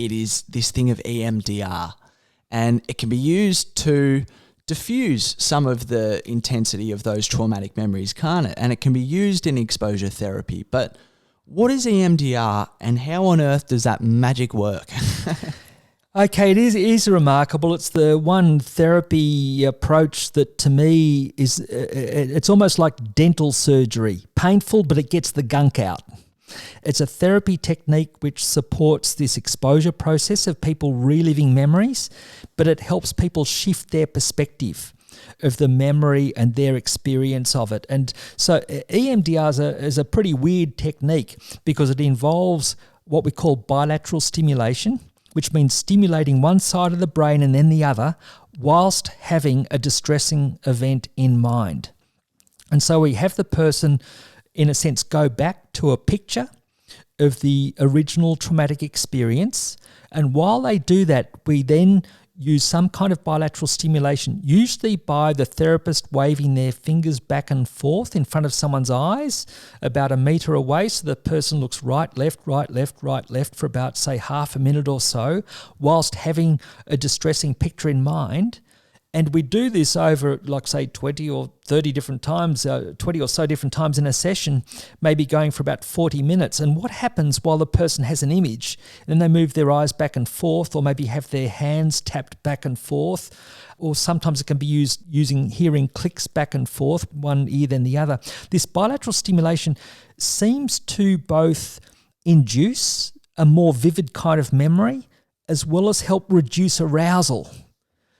it is this thing of EMDR, and it can be used to diffuse some of the intensity of those traumatic memories, can't it? And it can be used in exposure therapy. But what is EMDR, and how on earth does that magic work? Okay, it is remarkable. It's the one therapy approach that to me is, it's almost like dental surgery. Painful, but it gets the gunk out. It's a therapy technique which supports this exposure process of people reliving memories, but it helps people shift their perspective of the memory and their experience of it. And so EMDR is a pretty weird technique because it involves what we call bilateral stimulation, which means stimulating one side of the brain and then the other whilst having a distressing event in mind. And so we have the person, in a sense, go back to a picture of the original traumatic experience. And while they do that, we then use some kind of bilateral stimulation, usually by the therapist waving their fingers back and forth in front of someone's eyes about a metre away, so the person looks right, left, right, left, right, left for about, say, half a minute or so, whilst having a distressing picture in mind. And we do this over, like, say, 20 or 30 different times, 20 or so different times in a session, maybe going for about 40 minutes. And what happens while the person has an image, and then they move their eyes back and forth, or maybe have their hands tapped back and forth, or sometimes it can be used using hearing clicks back and forth, one ear then the other. This bilateral stimulation seems to both induce a more vivid kind of memory as well as help reduce arousal.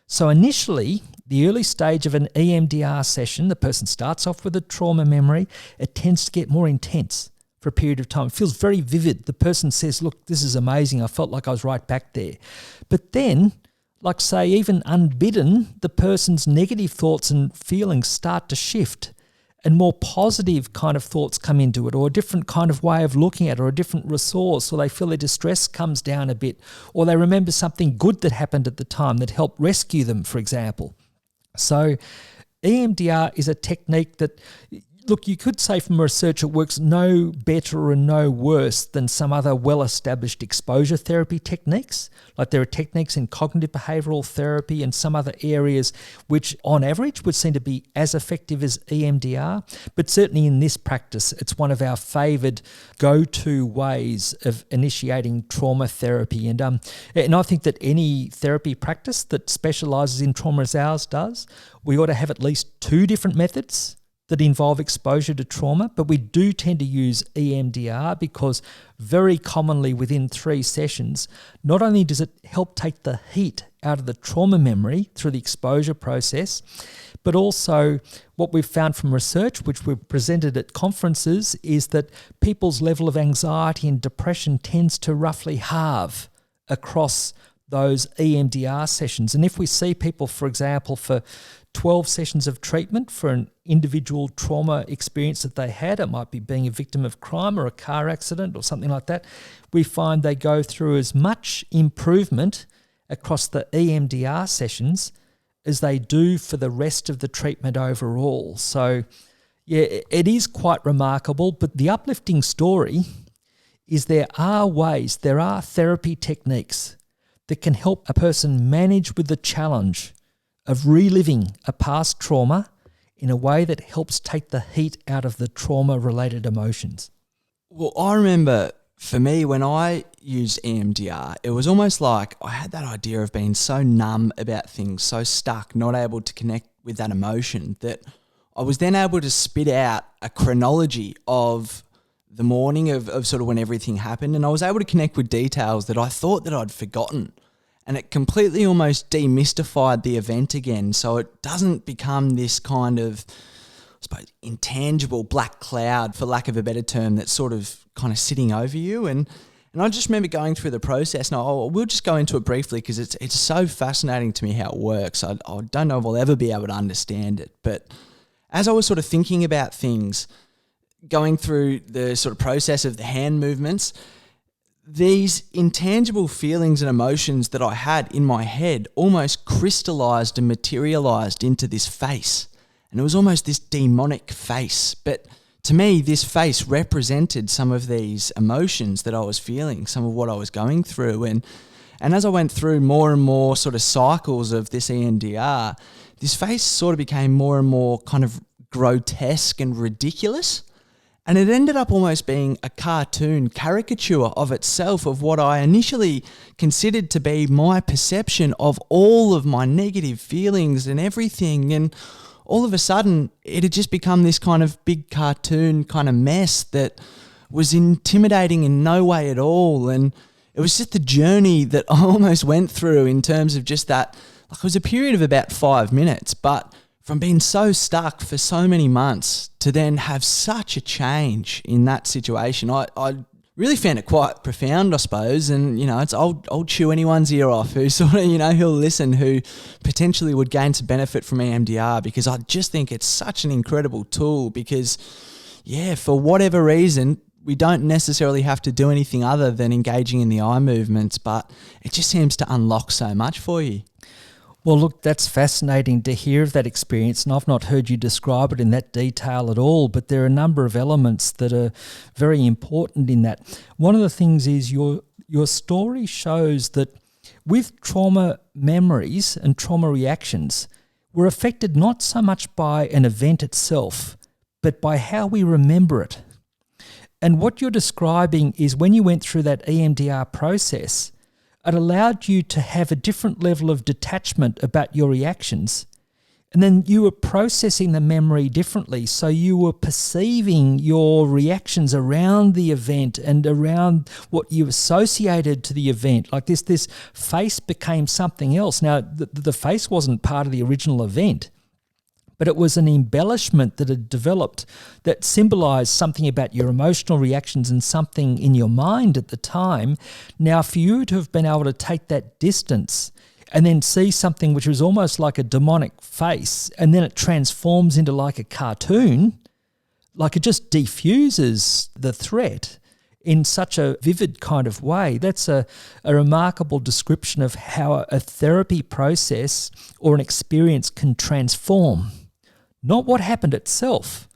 So initially, the early stage of an EMDR session, the person starts off with a trauma memory. It tends to get more intense for a period of time. It feels very vivid. The person says, look, this is amazing. I felt like I was right back there. But then, like, say, even unbidden, the person's negative thoughts and feelings start to shift, and more positive kind of thoughts come into it, or a different kind of way of looking at it, or a different resource, or they feel their distress comes down a bit, or they remember something good that happened at the time that helped rescue them, for example. So EMDR is a technique that, look, you could say from research it works no better and no worse than some other well-established exposure therapy techniques. Like, there are techniques in cognitive behavioural therapy and some other areas which on average would seem to be as effective as EMDR. But certainly in this practice, it's one of our favoured go-to ways of initiating trauma therapy. And I think that any therapy practice that specialises in trauma as ours does, we ought to have at least two different methods that involve exposure to trauma, but we do tend to use EMDR because very commonly within 3 sessions, not only does it help take the heat out of the trauma memory through the exposure process, but also what we've found from research, which we've presented at conferences, is that people's level of anxiety and depression tends to roughly halve across those EMDR sessions. And if we see people, for example, for 12 sessions of treatment for an individual trauma experience that they had, it might be being a victim of crime or a car accident or something like that, we find they go through as much improvement across the EMDR sessions as they do for the rest of the treatment overall. So yeah, it is quite remarkable, but the uplifting story is there are therapy techniques that can help a person manage with the challenge of reliving a past trauma in a way that helps take the heat out of the trauma-related emotions. Well, I remember for me, when I used EMDR, it was almost like I had that idea of being so numb about things, so stuck, not able to connect with that emotion, that I was then able to spit out a chronology of the morning of sort of when everything happened, and I was able to connect with details that I thought that I'd forgotten. And it completely almost demystified the event again, so it doesn't become this kind of, I suppose, intangible black cloud, for lack of a better term, that's sort of kind of sitting over you. And I just remember going through the process, and we'll just go into it briefly because it's so fascinating to me how it works. I don't know if I'll ever be able to understand it. But as I was sort of thinking about things, going through the sort of process of the hand movements, these intangible feelings and emotions that I had in my head almost crystallized and materialized into this face. And it was almost this demonic face. But to me, this face represented some of these emotions that I was feeling, some of what I was going through. And And as I went through more and more sort of cycles of this EMDR, this face sort of became more and more kind of grotesque and ridiculous. And it ended up almost being a cartoon caricature of itself, of what I initially considered to be my perception of all of my negative feelings and everything. And all of a sudden, it had just become this kind of big cartoon kind of mess that was intimidating in no way at all. And it was just the journey that I almost went through in terms of just that. Like, it was a period of about 5 minutes, but from being so stuck for so many months to then have such a change in that situation, I really found it quite profound, I suppose. And, it's I'll chew anyone's ear off who sort of, who'll listen, who potentially would gain some benefit from EMDR, because I just think it's such an incredible tool because, for whatever reason, we don't necessarily have to do anything other than engaging in the eye movements, but it just seems to unlock so much for you. Well, look, that's fascinating to hear of that experience, and I've not heard you describe it in that detail at all, but there are a number of elements that are very important in that. One of the things is your story shows that with trauma memories and trauma reactions, we're affected not so much by an event itself, but by how we remember it. And what you're describing is when you went through that EMDR process, it allowed you to have a different level of detachment about your reactions. And then you were processing the memory differently. So you were perceiving your reactions around the event and around what you associated to the event. Like this face became something else. Now, the face wasn't part of the original event, but it was an embellishment that had developed that symbolized something about your emotional reactions and something in your mind at the time. Now, for you to have been able to take that distance and then see something which was almost like a demonic face, and then it transforms into like a cartoon, like it just defuses the threat in such a vivid kind of way. That's a remarkable description of how a therapy process or an experience can transform. Not what happened itself,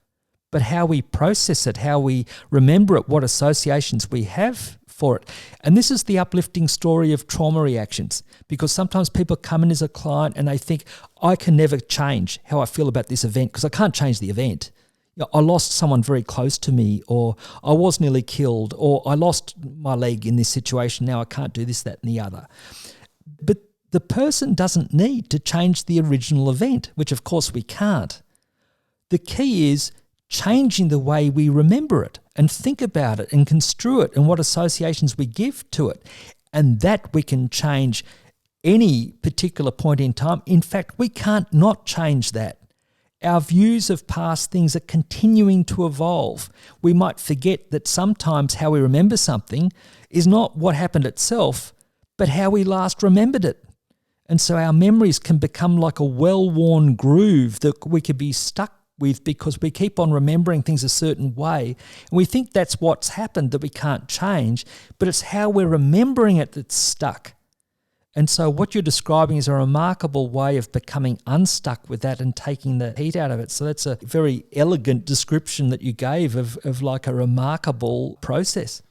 but how we process it, how we remember it, what associations we have for it. And this is the uplifting story of trauma reactions, because sometimes people come in as a client and they think, I can never change how I feel about this event because I can't change the event. I lost someone very close to me, or I was nearly killed, or I lost my leg in this situation. Now I can't do this, that, and the other. But the person doesn't need to change the original event, which of course we can't. The key is changing the way we remember it and think about it and construe it and what associations we give to it. And that we can change any particular point in time. In fact, we can't not change that. Our views of past things are continuing to evolve. We might forget that sometimes how we remember something is not what happened itself, but how we last remembered it. And so our memories can become like a well-worn groove that we could be stuck with because we keep on remembering things a certain way. And we think that's what's happened that we can't change, but it's how we're remembering it that's stuck. And so what you're describing is a remarkable way of becoming unstuck with that and taking the heat out of it. So that's a very elegant description that you gave of like a remarkable process.